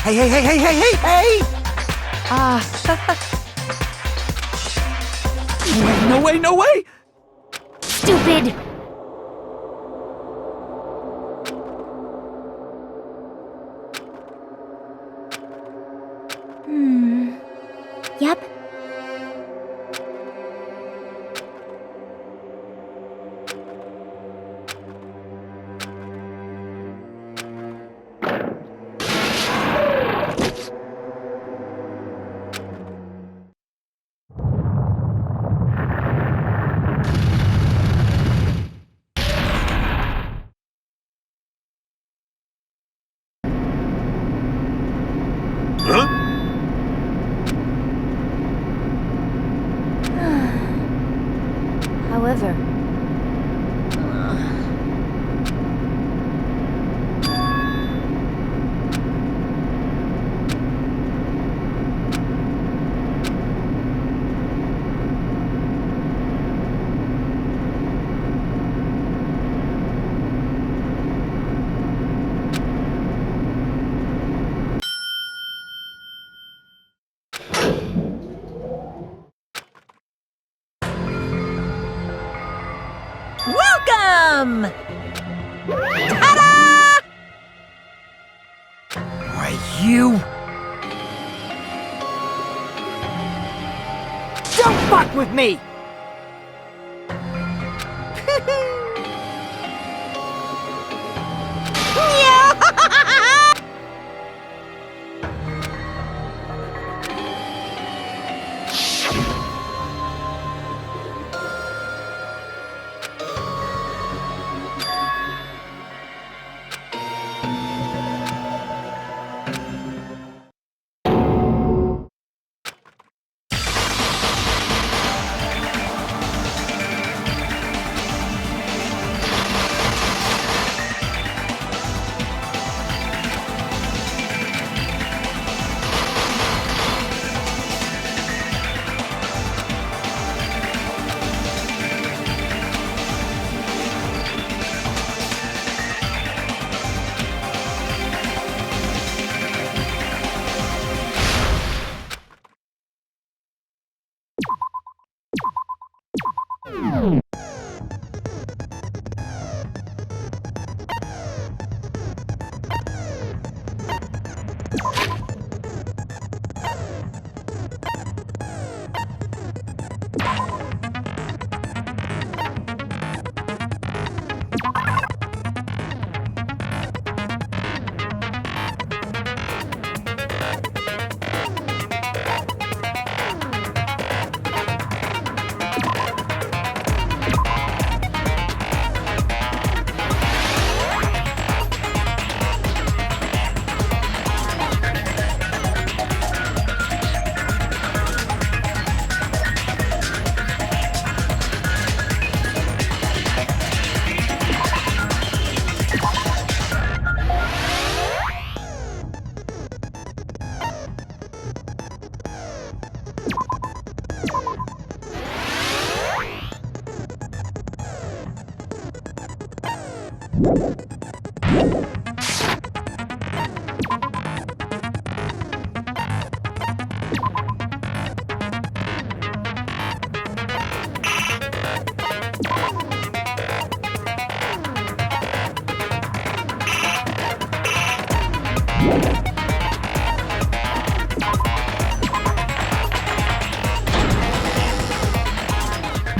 Hey! No way! Stupid! Yep. However... Welcome! Ta-da! Why, you... Don't fuck with me!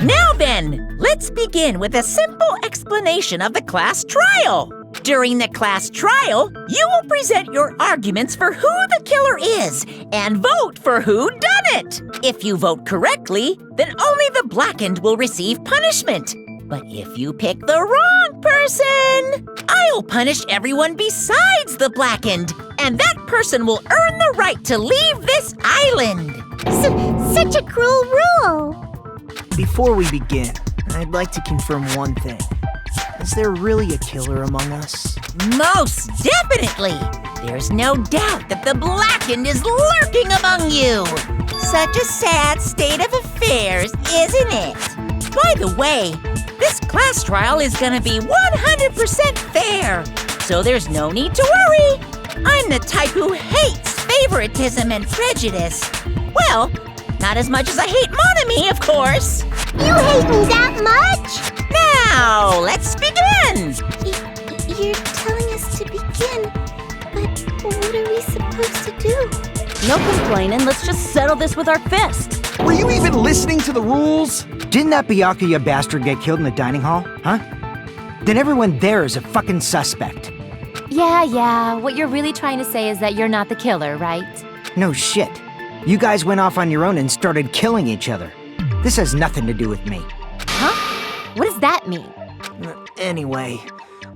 Now then, let's begin with a simple explanation of the class trial. During the class trial, you will present your arguments for who the killer is and vote for who done it. If you vote correctly, then only the blackened will receive punishment. But if you pick the wrong person, I'll punish everyone besides the blackened, and that person will earn the right to leave this island. Such a cruel rule! Before we begin, I'd like to confirm one thing. Is there really a killer among us? Most definitely! There's no doubt that the blackened is lurking among you. Such a sad state of affairs, isn't it? By the way, this class trial is gonna be 100% fair, so there's no need to worry. I'm the type who hates favoritism and prejudice. Well, not as much as I hate Monami, of course. You hate me that much? Now, let's begin! You're telling us to begin, but what are we supposed to do? No complaining, let's just settle this with our fist. Were you even listening to the rules? Didn't that Byakuya bastard get killed in the dining hall, huh? Then everyone there is a fucking suspect. Yeah, what you're really trying to say is that you're not the killer, right? No shit. You guys went off on your own and started killing each other. This has nothing to do with me. Huh? What does that mean? Anyway,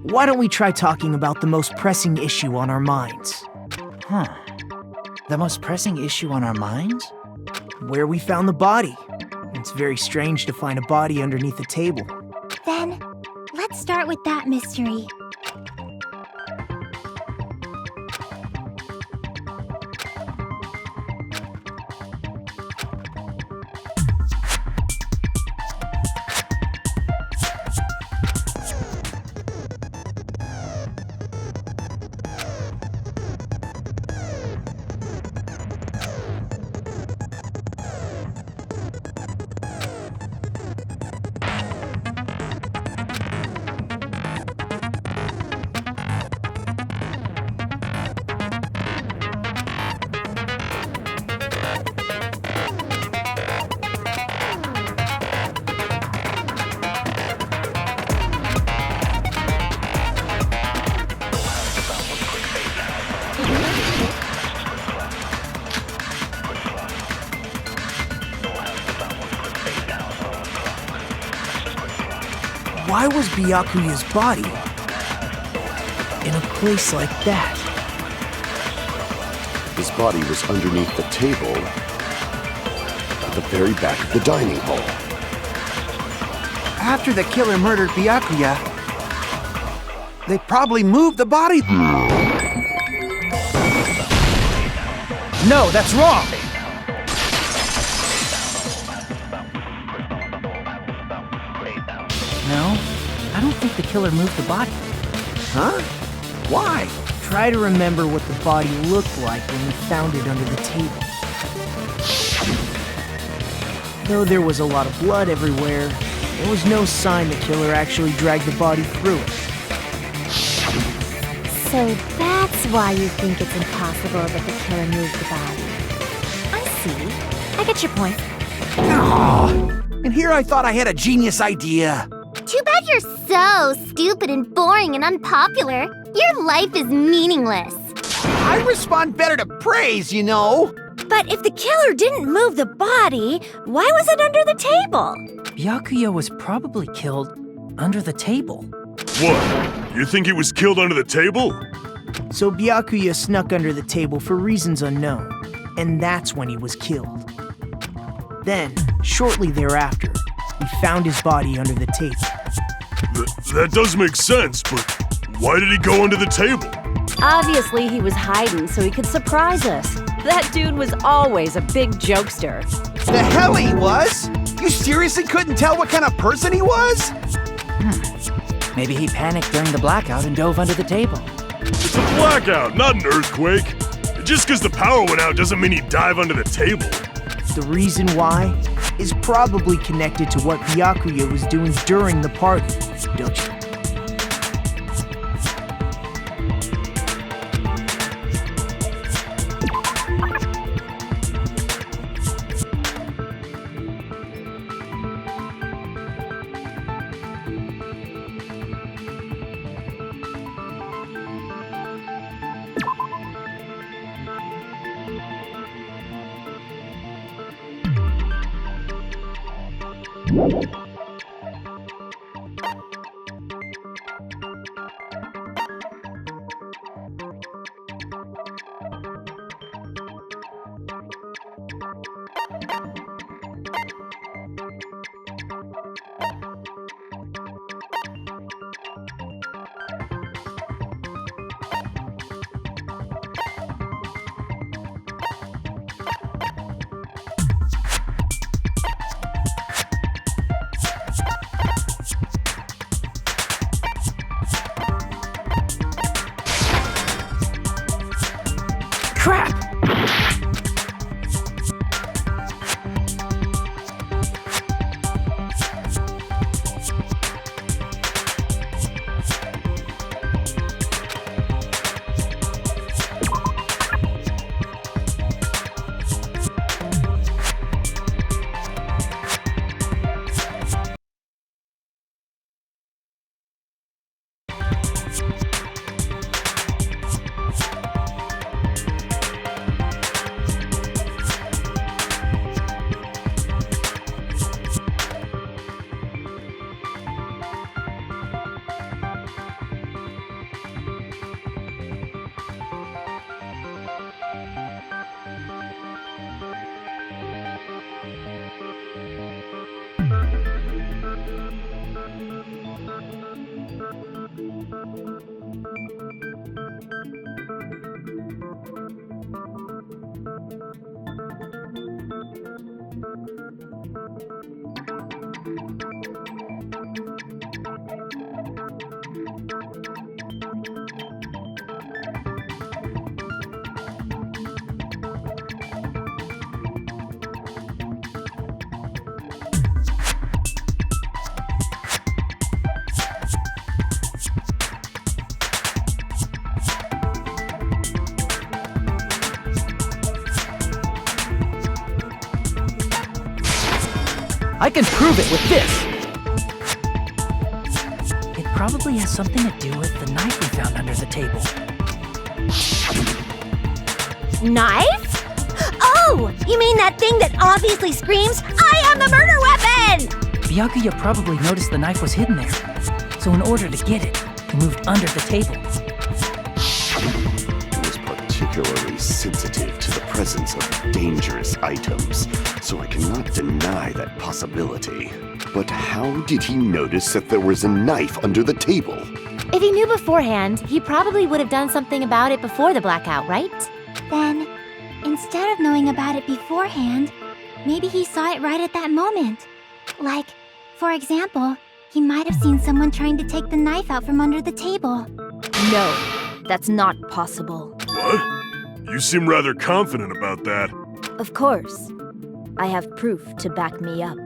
why don't we try talking about the most pressing issue on our minds? The most pressing issue on our minds? Where we found the body. It's very strange to find a body underneath a table. Then, let's start with that mystery. Why was Byakuya's body in a place like that? His body was underneath the table at the very back of the dining hall. After the killer murdered Byakuya, they probably moved the body. No, that's wrong. No, I don't think the killer moved the body. Huh? Why? Try to remember what the body looked like when we found it under the table. Though there was a lot of blood everywhere, there was no sign the killer actually dragged the body through it. So that's why you think it's impossible that the killer moved the body. I see. I get your point. And here I thought I had a genius idea. Too bad you're so stupid and boring and unpopular. Your life is meaningless. I respond better to praise, you know. But if the killer didn't move the body, why was it under the table? Byakuya was probably killed under the table. What? You think he was killed under the table? So Byakuya snuck under the table for reasons unknown, and that's when he was killed. Then, shortly thereafter, we found his body under the table. That does make sense, but why did he go under the table? Obviously, he was hiding so he could surprise us. That dude was always a big jokester. The hell he was? You seriously couldn't tell what kind of person he was? Maybe he panicked during the blackout and dove under the table. It's a blackout, not an earthquake. Just because the power went out doesn't mean he'd dive under the table. The reason why is probably connected to what Byakuya was doing during the party, don't you? Crap! I can prove it with this! It probably has something to do with the knife we found under the table. Knife? Oh, you mean that thing that obviously screams, "I am the murder weapon!" Byakuya probably noticed the knife was hidden there. So in order to get it, he moved under the table. He was particularly sensitive to the presence of dangerous items, so I cannot deny that possibility. But how did he notice that there was a knife under the table? If he knew beforehand, he probably would have done something about it before the blackout, right? Then, instead of knowing about it beforehand, maybe he saw it right at that moment. Like, for example, he might have seen someone trying to take the knife out from under the table. No, that's not possible. What? You seem rather confident about that. Of course. I have proof to back me up.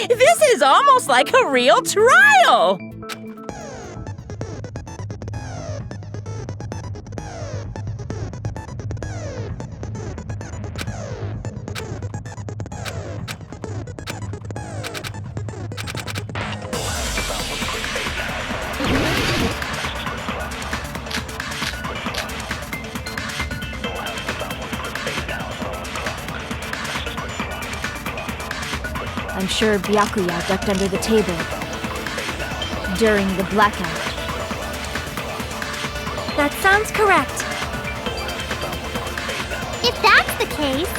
This is almost like a real trial! I'm sure Byakuya ducked under the table during the blackout. That sounds correct. If that's the case,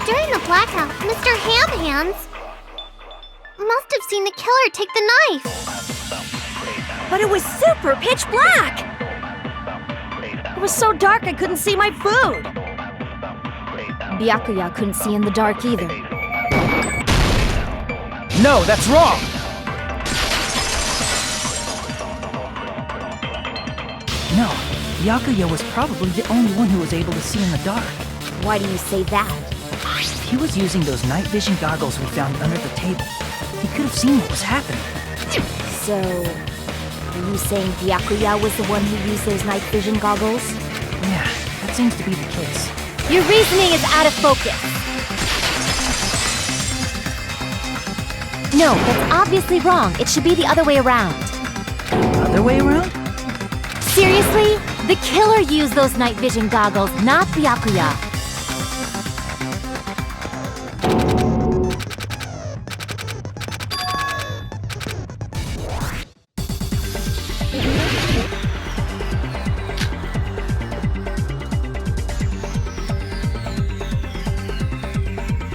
during the blackout, Mr. Ham-Hands must have seen the killer take the knife. But it was super pitch black! It was so dark I couldn't see my food. Byakuya couldn't see in the dark either. No, that's wrong! No, Byakuya was probably the only one who was able to see in the dark. Why do you say that? He was using those night vision goggles we found under the table. He could have seen what was happening. So, are you saying Byakuya was the one who used those night vision goggles? Yeah, that seems to be the case. Your reasoning is out of focus. No, that's obviously wrong. It should be the other way around. Other way around? Seriously? The killer used those night vision goggles, not Byakuya.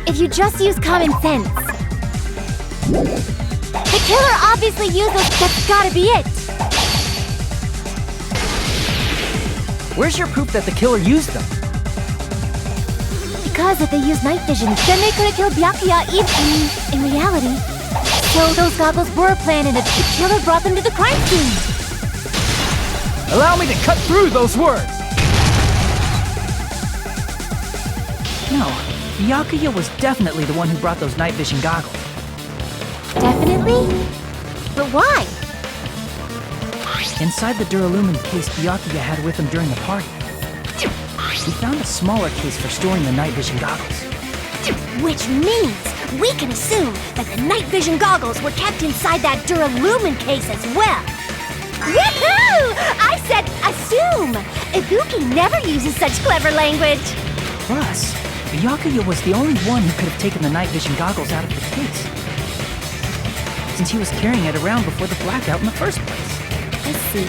If you just use common sense. The killer obviously used those. That's gotta be it. Where's your proof that the killer used them? Because if they used night vision, then they could have killed Byakuya in reality. So those goggles were planted and the killer brought them to the crime scene. Allow me to cut through those words! No, Byakuya was definitely the one who brought those night vision goggles. Definitely? But why? Inside the Duralumin case Byakuya had with him during the party, we found a smaller case for storing the night vision goggles. Which means we can assume that the night vision goggles were kept inside that Duralumin case as well. Woohoo! I said assume! Ibuki never uses such clever language. Plus, Byakuya was the only one who could have taken the night vision goggles out of the case, since he was carrying it around before the blackout in the first place. I see.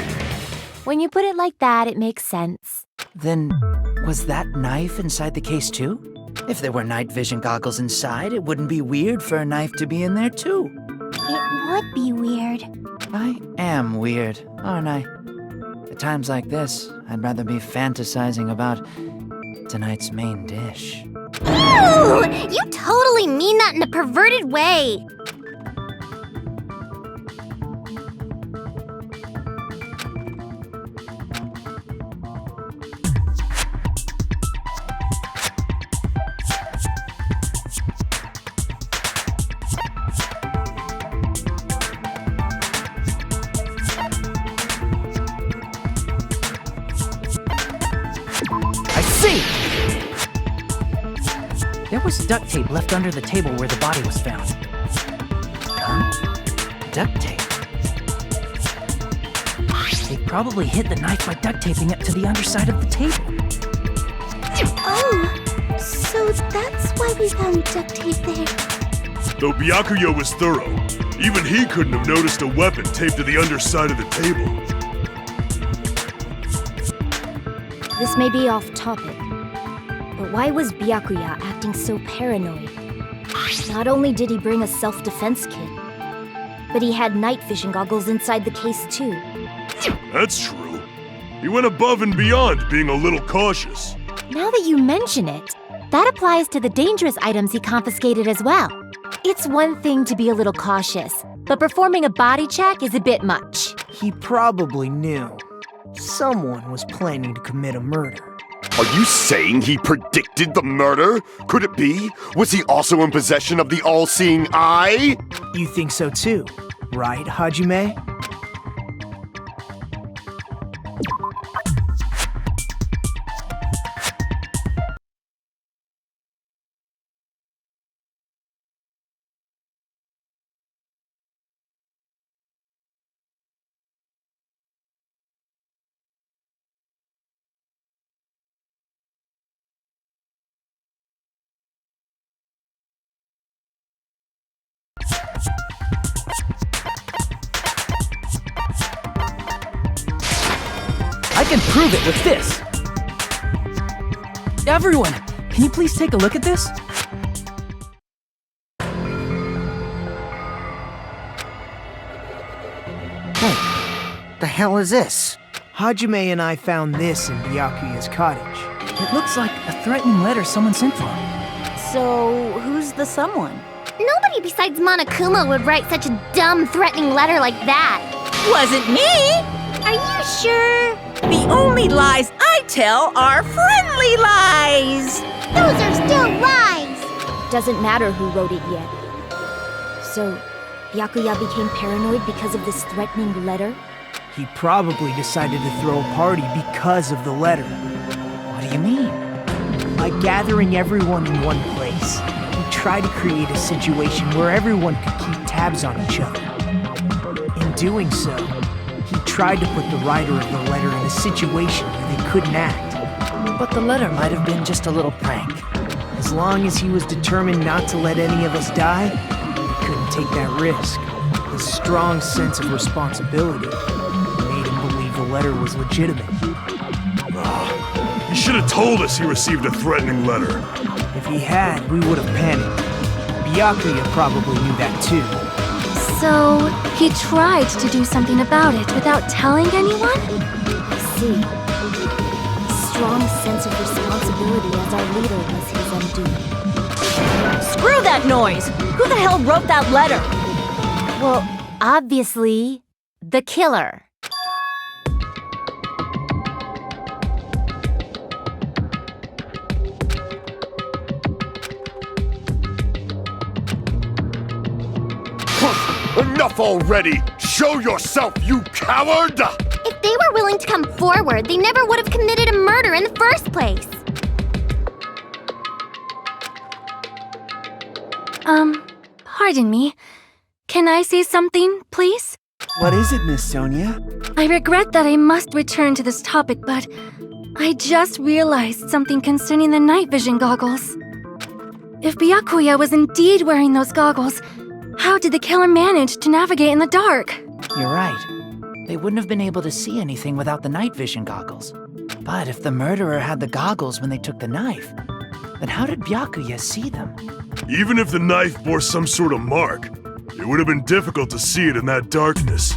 When you put it like that, it makes sense. Then, was that knife inside the case too? If there were night vision goggles inside, it wouldn't be weird for a knife to be in there too. It would be weird. I am weird, aren't I? At times like this, I'd rather be fantasizing about tonight's main dish. Ooh! You totally mean that in a perverted way. There was duct tape left under the table where the body was found. Huh? Duct tape? They probably hid the knife by duct taping it to the underside of the table. Oh, so that's why we found duct tape there. Though Byakuya was thorough, even he couldn't have noticed a weapon taped to the underside of the table. This may be off topic, but why was Byakuya acting so paranoid? Not only did he bring a self-defense kit, but he had night vision goggles inside the case too. That's true. He went above and beyond being a little cautious. Now that you mention it, that applies to the dangerous items he confiscated as well. It's one thing to be a little cautious, but performing a body check is a bit much. He probably knew. Someone was planning to commit a murder. Are you saying he predicted the murder? Could it be? Was he also in possession of the all-seeing eye? You think so too, right, Hajime? I can prove it with this! Everyone, can you please take a look at this? Hey, the hell is this? Hajime and I found this in Byakuya's cottage. It looks like a threatening letter someone sent for him. So, who's the someone? Nobody besides Monokuma would write such a dumb, threatening letter like that. Wasn't me! Are you sure? The only lies I tell are friendly lies! Those are still lies! Doesn't matter who wrote it yet. So, Byakuya became paranoid because of this threatening letter? He probably decided to throw a party because of the letter. What do you mean? By gathering everyone in one place, he tried to create a situation where everyone could keep tabs on each other. In doing so, he tried to put the writer of the letter in a situation where they couldn't act. But the letter might have been just a little prank. As long as he was determined not to let any of us die, he couldn't take that risk. His strong sense of responsibility made him believe the letter was legitimate. He should have told us he received a threatening letter. If he had, we would have panicked. Byakuya probably knew that too. So, he tried to do something about it without telling anyone? I see. Strong sense of responsibility as our leader was his undoing. Screw that noise! Who the hell wrote that letter? Well, obviously, the killer. Enough already! Show yourself, you coward! If they were willing to come forward, they never would have committed a murder in the first place. Pardon me. Can I say something, please? What is it, Miss Sonia? I regret that I must return to this topic, but I just realized something concerning the night vision goggles. If Byakuya was indeed wearing those goggles, how did the killer manage to navigate in the dark? You're right. They wouldn't have been able to see anything without the night vision goggles. But if the murderer had the goggles when they took the knife, then how did Byakuya see them? Even if the knife bore some sort of mark, it would have been difficult to see it in that darkness.